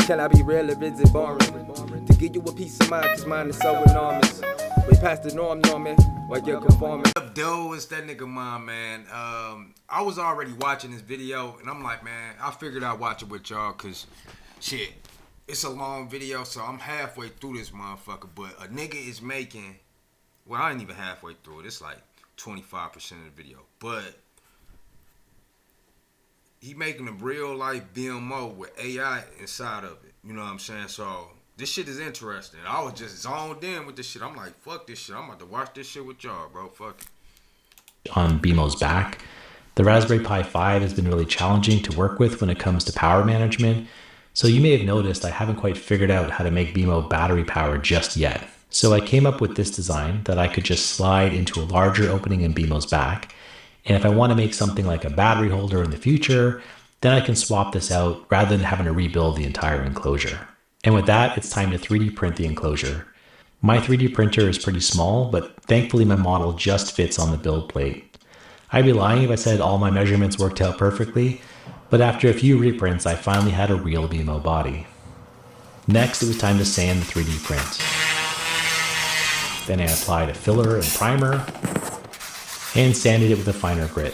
Can I be real or is it boring? To give you a peace of mind, cause mine is so enormous. Way past the norm, Norman, while you're conforming. Dude, it's that nigga mom, man. I was already watching this video, and I'm like, man, I figured I'd watch it with y'all, cause shit, it's a long video, so I'm halfway through this motherfucker, but a nigga is making, well, I ain't even halfway through it. It's like 25% of the video, but he making a real life BMO with AI inside of it. You know what I'm saying? So this shit is interesting. I was just zoned in with this shit. I'm like, fuck this shit. I'm about to watch this shit with y'all, bro. Fuck it. On BMO's back, the Raspberry Pi 5 has been really challenging to work with when it comes to power management. So you may have noticed I haven't quite figured out how to make BMO battery powered just yet. So I came up with this design that I could just slide into a larger opening in BMO's back. And if I want to make something like a battery holder in the future, then I can swap this out rather than having to rebuild the entire enclosure. And with that, it's time to 3D print the enclosure. My 3D printer is pretty small, but thankfully my model just fits on the build plate. I'd be lying if I said all my measurements worked out perfectly, but after a few reprints, I finally had a real BMO body. Next, it was time to sand the 3D print. Then I applied a filler and primer, and sanded it with a finer grit.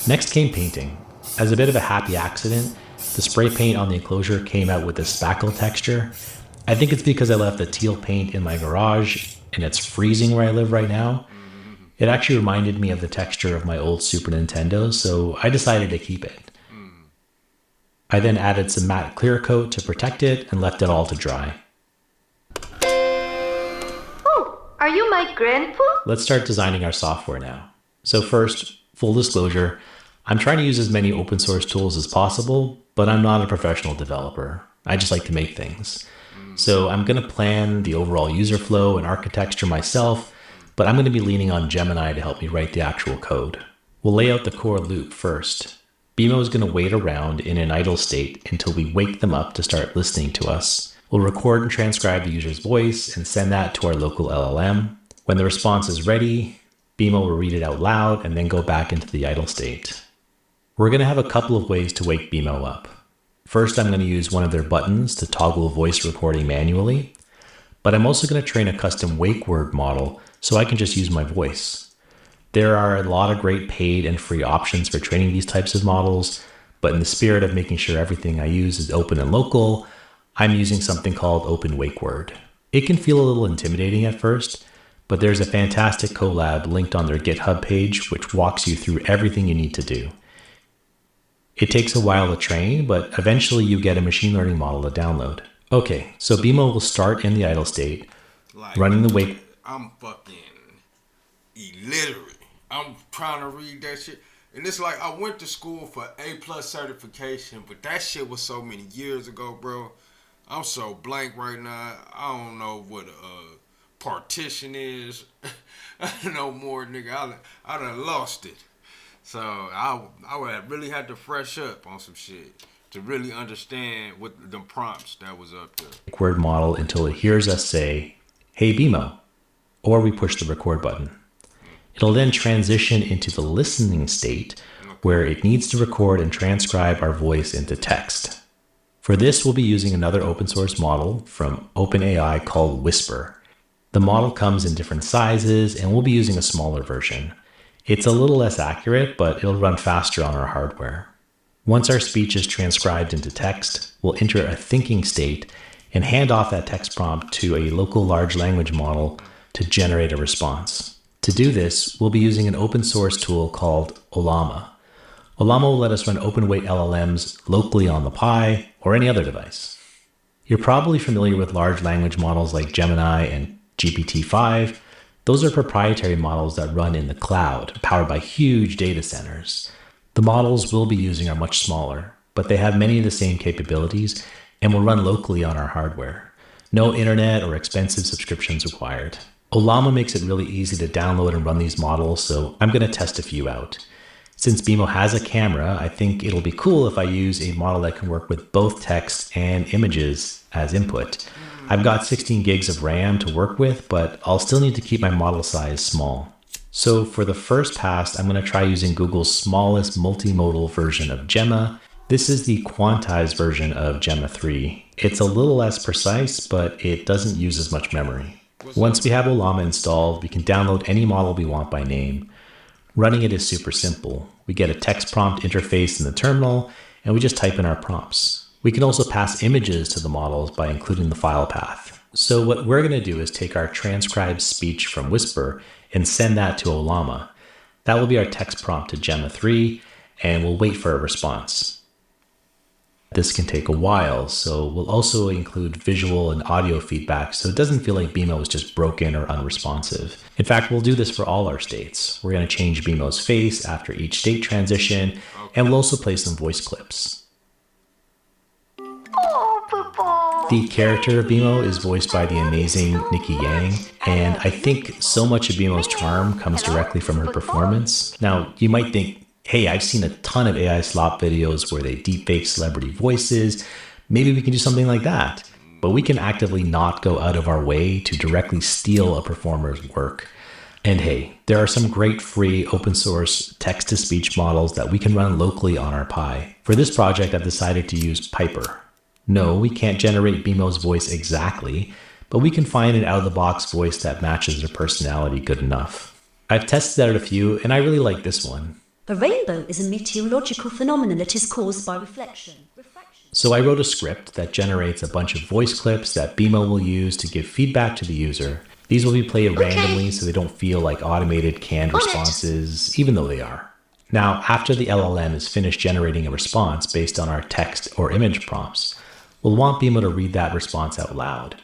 Next came painting. As a bit of a happy accident, the spray paint on the enclosure came out with a spackle texture. I think it's because I left the teal paint in my garage and it's freezing where I live right now. It actually reminded me of the texture of my old Super Nintendo, so I decided to keep it. I then added some matte clear coat to protect it and left it all to dry. Oh, are you my grandpa? Let's start designing our software now. So first, full disclosure, I'm trying to use as many open source tools as possible, but I'm not a professional developer. I just like to make things. So I'm going to plan the overall user flow and architecture myself, but I'm going to be leaning on Gemini to help me write the actual code. We'll lay out the core loop first. BMO is going to wait around in an idle state until we wake them up to start listening to us. We'll record and transcribe the user's voice and send that to our local LLM. When the response is ready, BMO will read it out loud and then go back into the idle state. We're going to have a couple of ways to wake BMO up. First, I'm going to use one of their buttons to toggle voice recording manually, but I'm also going to train a custom wake word model so I can just use my voice. There are a lot of great paid and free options for training these types of models, but in the spirit of making sure everything I use is open and local, I'm using something called Open Wake Word. It can feel a little intimidating at first, but there's a fantastic collab linked on their GitHub page which walks you through everything you need to do. It takes a while to train, but eventually you get a machine learning model to download. Okay, so BMO will start in the idle state, running the wake. I'm fucking illiterate. I'm trying to read that shit. And it's like I went to school for A+ certification, but that shit was so many years ago, bro. I'm so blank right now. I don't know what a partition is. No more, nigga. I done lost it. So I would really had to fresh up on some shit to really understand what the prompts that was up there. Word model until it hears us say, "Hey BMO," or we push the record button. It'll then transition into the listening state where it needs to record and transcribe our voice into text. For this, we'll be using another open source model from OpenAI called Whisper. The model comes in different sizes and we'll be using a smaller version. It's a little less accurate, but it'll run faster on our hardware. Once our speech is transcribed into text, we'll enter a thinking state and hand off that text prompt to a local large language model to generate a response. To do this, we'll be using an open source tool called Ollama. Ollama will let us run open-weight LLMs locally on the Pi or any other device. You're probably familiar with large language models like Gemini and GPT-5. Those are proprietary models that run in the cloud, powered by huge data centers. The models we'll be using are much smaller, but they have many of the same capabilities and will run locally on our hardware. No internet or expensive subscriptions required. Ollama makes it really easy to download and run these models, so I'm going to test a few out. Since BMO has a camera, I think it'll be cool if I use a model that can work with both text and images as input. I've got 16 gigs of RAM to work with, but I'll still need to keep my model size small. So for the first pass, I'm going to try using Google's smallest multimodal version of Gemma. This is the quantized version of Gemma 3. It's a little less precise, but it doesn't use as much memory. Once we have Ollama installed, we can download any model we want by name. Running it is super simple. We get a text prompt interface in the terminal, and we just type in our prompts. We can also pass images to the models by including the file path. So what we're going to do is take our transcribed speech from Whisper and send that to Ollama. That will be our text prompt to Gemma 3, and we'll wait for a response. This can take a while, so we'll also include visual and audio feedback so it doesn't feel like BMO is just broken or unresponsive. In fact, we'll do this for all our states. We're going to change BMO's face after each state transition, and we'll also play some voice clips. Oh, Poopo. The character of BMO is voiced by the amazing Nikki Yang, and I think so much of BMO's charm comes directly from her performance. Now, you might think, hey, I've seen a ton of AI slop videos where they deepfake celebrity voices. Maybe we can do something like that. But we can actively not go out of our way to directly steal a performer's work. And hey, there are some great free open source text-to-speech models that we can run locally on our Pi. For this project, I've decided to use Piper. No, we can't generate BMO's voice exactly, but we can find an out-of-the-box voice that matches their personality good enough. I've tested out a few, and I really like this one. A rainbow is a meteorological phenomenon that is caused by reflection. So I wrote a script that generates a bunch of voice clips that BMO will use to give feedback to the user. These will be played randomly so they don't feel like automated canned responses, even though they are. Now, after the LLM is finished generating a response based on our text or image prompts, we'll want BMO to read that response out loud.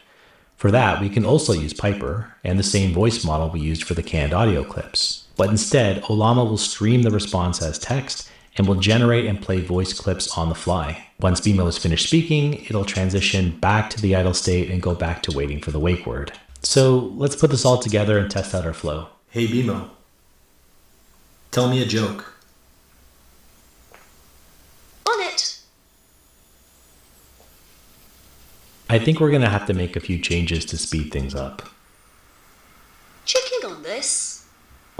For that, we can also use Piper and the same voice model we used for the canned audio clips. But instead, Ollama will stream the response as text and will generate and play voice clips on the fly. Once BMO is finished speaking, it'll transition back to the idle state and go back to waiting for the wake word. So let's put this all together and test out our flow. Hey BMO, tell me a joke. On it! I think we're going to have to make a few changes to speed things up. Checking on this.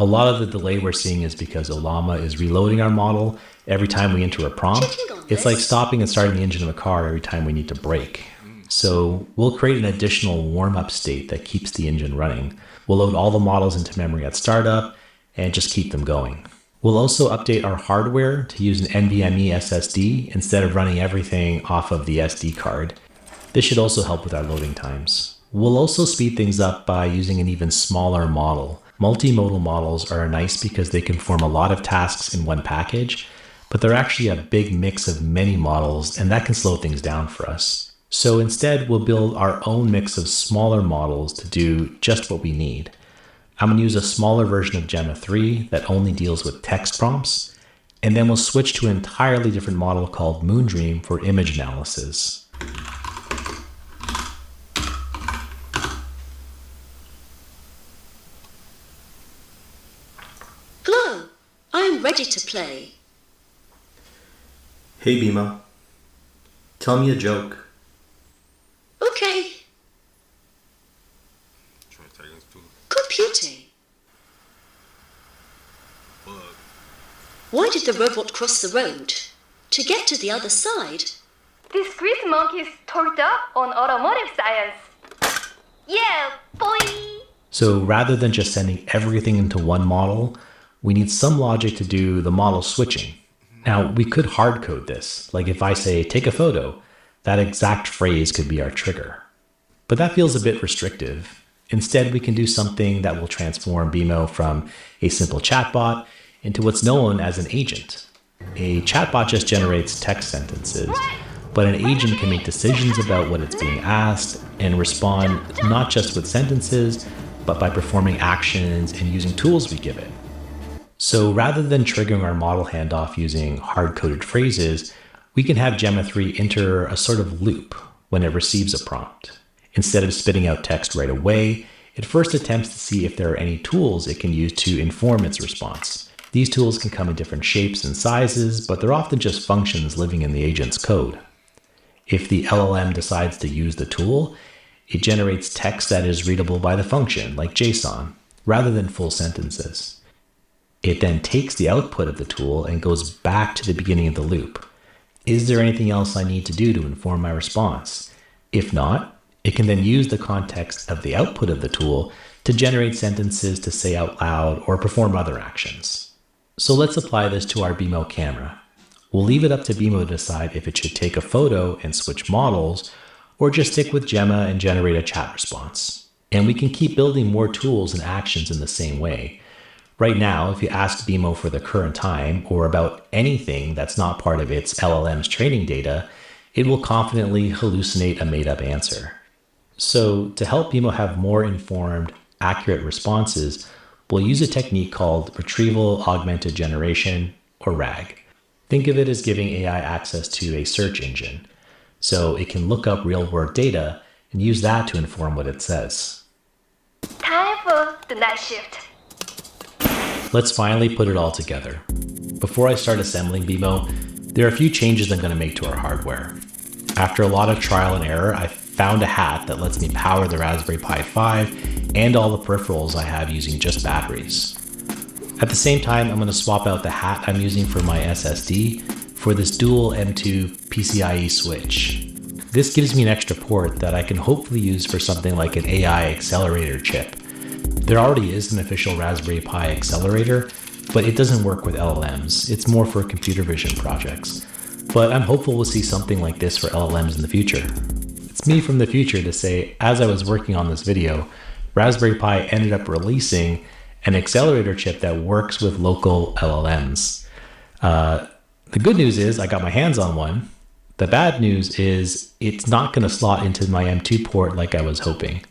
A lot of the delay we're seeing is because Ollama is reloading our model every time we enter a prompt. It's like stopping and starting the engine of a car every time we need to brake. So we'll create an additional warm-up state that keeps the engine running. We'll load all the models into memory at startup and just keep them going. We'll also update our hardware to use an NVMe SSD instead of running everything off of the SD card. This should also help with our loading times. We'll also speed things up by using an even smaller model. Multimodal models are nice because they can perform a lot of tasks in one package, but they're actually a big mix of many models, and that can slow things down for us. So instead, we'll build our own mix of smaller models to do just what we need. I'm going to use a smaller version of Gemma 3 that only deals with text prompts, and then we'll switch to an entirely different model called Moondream for image analysis. Hello, I am ready to play. Hey BMO, tell me a joke. Okay. Computing. Why did the robot cross the road? To get to the other side. This grease monkey is torqued up on automotive science. Yeah, boy! So rather than just sending everything into one model, we need some logic to do the model switching. Now, we could hard code this. Like if I say, take a photo, that exact phrase could be our trigger. But that feels a bit restrictive. Instead, we can do something that will transform BMO from a simple chatbot into what's known as an agent. A chatbot just generates text sentences, but an agent can make decisions about what it's being asked and respond not just with sentences, but by performing actions and using tools we give it. So rather than triggering our model handoff using hard-coded phrases, we can have Gemma 3 enter a sort of loop when it receives a prompt. Instead of spitting out text right away, it first attempts to see if there are any tools it can use to inform its response. These tools can come in different shapes and sizes, but they're often just functions living in the agent's code. If the LLM decides to use the tool, it generates text that is readable by the function, like JSON, rather than full sentences. It then takes the output of the tool and goes back to the beginning of the loop. Is there anything else I need to do to inform my response? If not, it can then use the context of the output of the tool to generate sentences to say out loud or perform other actions. So let's apply this to our BMO camera. We'll leave it up to BMO to decide if it should take a photo and switch models, or just stick with Gemma and generate a chat response. And we can keep building more tools and actions in the same way. Right now, if you ask BMO for the current time or about anything that's not part of its LLM's training data, it will confidently hallucinate a made-up answer. So to help BMO have more informed, accurate responses, we'll use a technique called Retrieval Augmented Generation, or RAG. Think of it as giving AI access to a search engine, so it can look up real-world data and use that to inform what it says. Time for the night shift. Let's finally put it all together. Before I start assembling BMO, there are a few changes I'm going to make to our hardware. After a lot of trial and error, I found a hat that lets me power the Raspberry Pi 5 and all the peripherals I have using just batteries. At the same time, I'm going to swap out the hat I'm using for my SSD for this dual M2 PCIe switch. This gives me an extra port that I can hopefully use for something like an AI accelerator chip. There already is an official Raspberry Pi accelerator, but it doesn't work with LLMs. It's more for computer vision projects. But I'm hopeful we'll see something like this for LLMs in the future. It's me from the future to say, as I was working on this video, Raspberry Pi ended up releasing an accelerator chip that works with local LLMs. The good news is I got my hands on one. The bad news is it's not going to slot into my M2 port like I was hoping.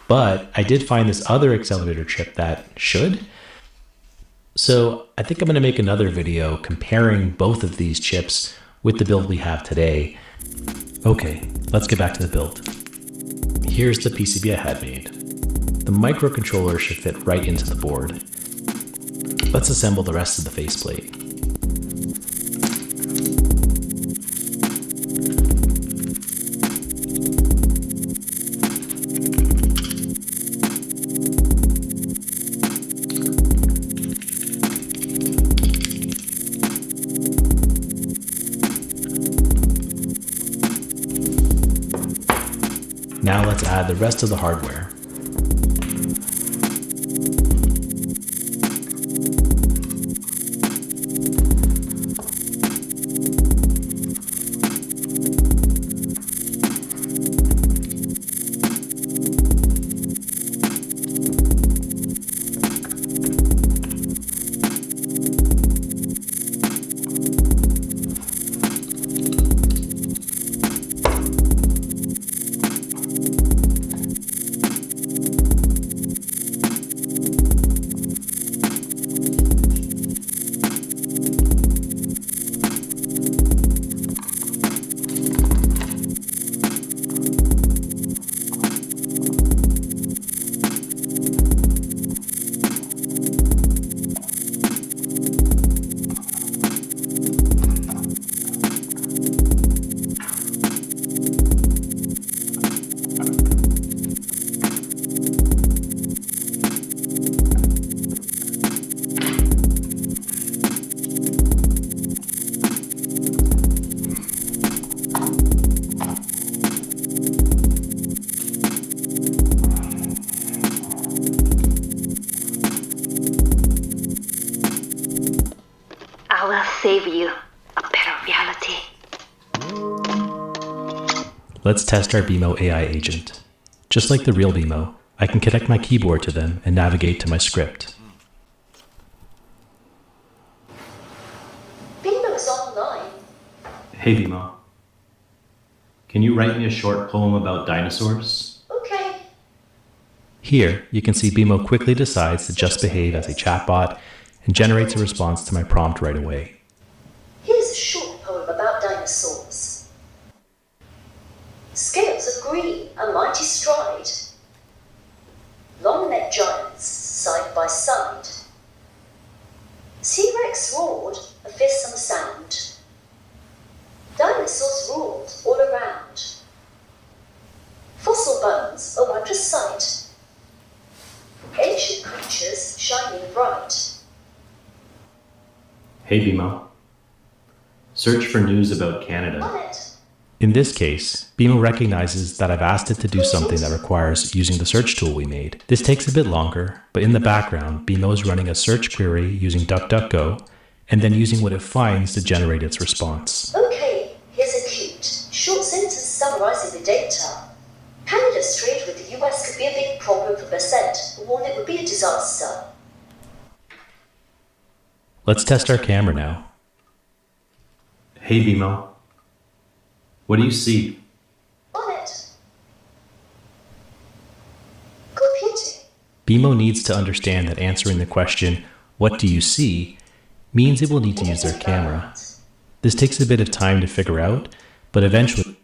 But I did find this other accelerator chip that should. So I think I'm going to make another video comparing both of these chips with the build we have today. Okay, let's get back to the build. Here's the PCB I had made. The microcontroller should fit right into the board. Let's assemble the rest of the faceplate. Now let's add the rest of the hardware. Save you a better reality. Let's test our BMO AI agent. Just like the real BMO, I can connect my keyboard to them and navigate to my script. BMO's online. Hey BMO, can you write me a short poem about dinosaurs? Okay. Here, you can see BMO quickly decides to just behave as a chatbot and generates a response to my prompt right away. Here's a short poem about dinosaurs. Scales of green, a mighty stride. Long-necked giants, side by side. T-Rex roared, a fearsome sound. Dinosaurs ruled all around. Fossil bones, a wondrous sight. Ancient creatures shining bright. Hey BMO, Search for news about Canada. On it. In this case, BMO recognizes that I've asked it to do something that requires using the search tool we made. This takes a bit longer, but in the background, BMO is running a search query using DuckDuckGo, and then using what it finds to generate its response. Okay, here's a cute, short sentence summarizing the data. Canada's trade with the US could be a big problem for Bassett, or one that would be a disaster. Let's test our camera now. Hey BMO, what do you see? On it. Computing. BMO needs to understand that answering the question, what do you see, means it will need to use their camera. This takes a bit of time to figure out, but eventually...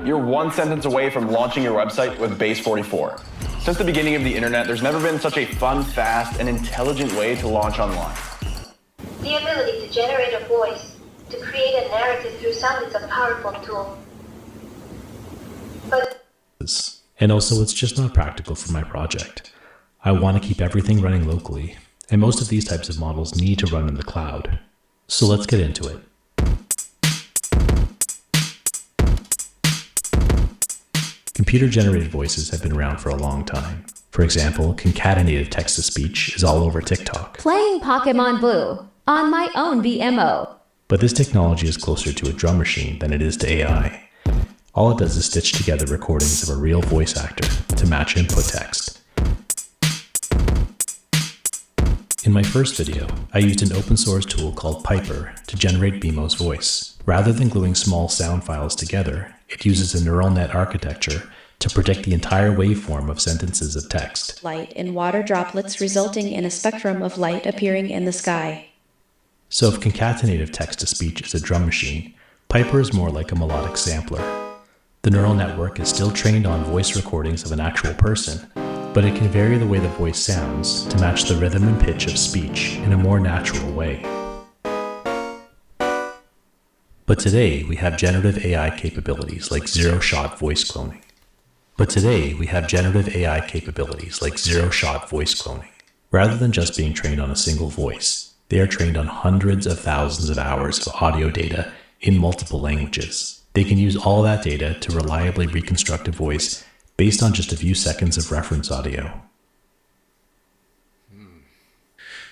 You're one sentence away from launching your website with Base 44. Since the beginning of the internet, there's never been such a fun, fast, and intelligent way to launch online. The ability to generate a voice, to create a narrative through sound is a powerful tool. But And also, it's just not practical for my project. I want to keep everything running locally, and most of these types of models need to run in the cloud. So let's get into it. Computer-generated voices have been around for a long time. For example, concatenated text-to-speech is all over TikTok. Playing Pokemon Blue on my own VMO. But this technology is closer to a drum machine than it is to AI. All it does is stitch together recordings of a real voice actor to match input text. In my first video, I used an open source tool called Piper to generate BMO's voice. Rather than gluing small sound files together, it uses a neural net architecture to predict the entire waveform of sentences of text. Light in water droplets resulting in a spectrum of light appearing in the sky. So if concatenative text-to-speech is a drum machine, Piper is more like a melodic sampler. The neural network is still trained on voice recordings of an actual person, but it can vary the way the voice sounds to match the rhythm and pitch of speech in a more natural way. But today, we have generative AI capabilities like zero-shot voice cloning. Rather than just being trained on a single voice, they are trained on hundreds of thousands of hours of audio data in multiple languages. They can use all that data to reliably reconstruct a voice based on just a few seconds of reference audio.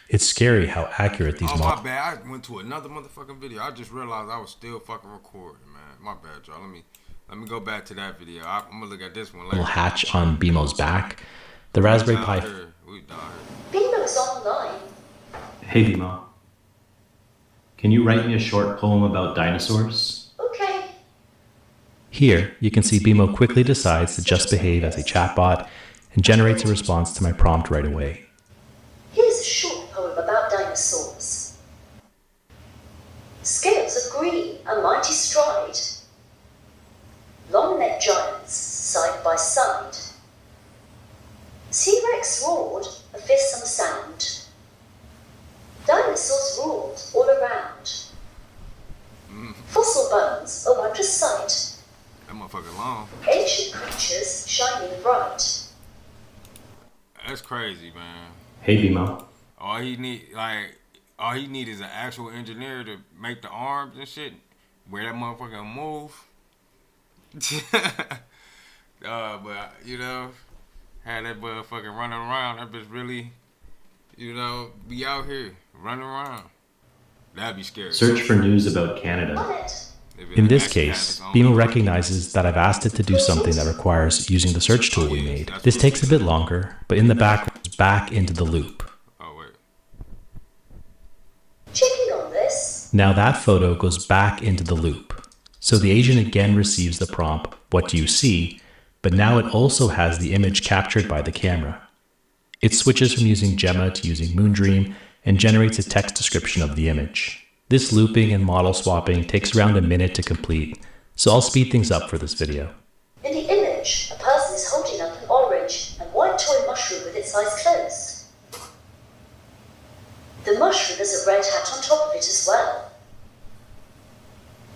It's scary how accurate these models... Oh, my bad. I went to another motherfucking video. I just realized I was still fucking recording, man. My bad, y'all. Let me go back to that video. I'm going to look at this one later. Little hatch on BMO's back. The Raspberry Pi... BMO's online. Hey, BMO. Can you write me a short poem about dinosaurs? Okay. Here, you can see BMO quickly decides to just behave as a chatbot and generates a response to my prompt right away. Here's a short poem about dinosaurs. Scales of green, a mighty stride. Long-necked giants, side by side. T-Rex roared, a fearsome sound. Dinosaurs ruled all around. Fossil bones, a wondrous sight. That motherfucker long. Ancient creatures shining bright. That's crazy, man. Hey, BMO. All he need is an actual engineer to make the arms and shit. Where that motherfucker move. But you know, had that motherfucker running around. That bitch really, you know, be out here running around. That'd be scary. Search for news about Canada. On it. In this case, BMO recognizes that I've asked it to do something that requires using the search tool we made. This takes a bit longer, but in the background, back into the loop. Oh, wait. Checking on this. Now that photo goes back into the loop. So the agent again receives the prompt, what do you see? But now it also has the image captured by the camera. It switches from using Gemma to using Moondream and generates a text description of the image. This looping and model swapping takes around a minute to complete, so I'll speed things up for this video. In the image, a person is holding up an orange and white toy mushroom with its eyes closed. The mushroom has a red hat on top of it as well.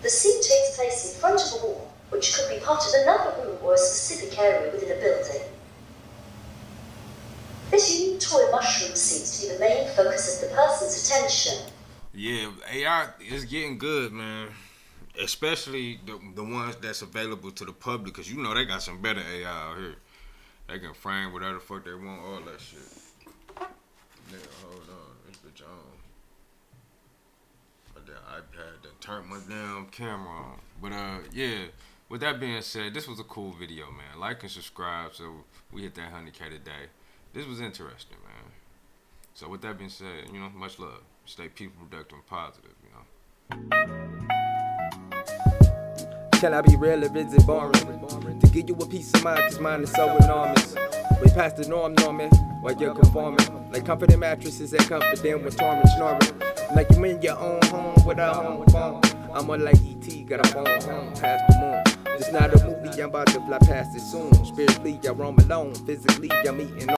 The scene takes place in front of a wall, which could be part of another room or a specific area within a building. This unique toy mushroom seems to be the main focus of the person's attention. Yeah, AI is getting good, man. Especially the ones that's available to the public, because you know they got some better AI out here. They can frame whatever the fuck they want, all that shit. Nigga, hold on. This bitch on. But the iPad done turned my damn camera on. But yeah, with that being said, this was a cool video, man. Like and subscribe so we hit that 100K today. This was interesting, man. So with that being said, you know, much love. Stay people productive and positive, you know. Can I be real or is it boring? To give you a peace of mind, cause mine is so enormous. Way past the norm, Norman, while you're conforming. Like comforting mattresses that comfort them when torment snoring. Like you in your own home without home phone. I'm more like E.T., got a phone home past the moon. It's not a movie, I'm about to fly past it soon. Spiritually, I roam alone. Physically, I'm eating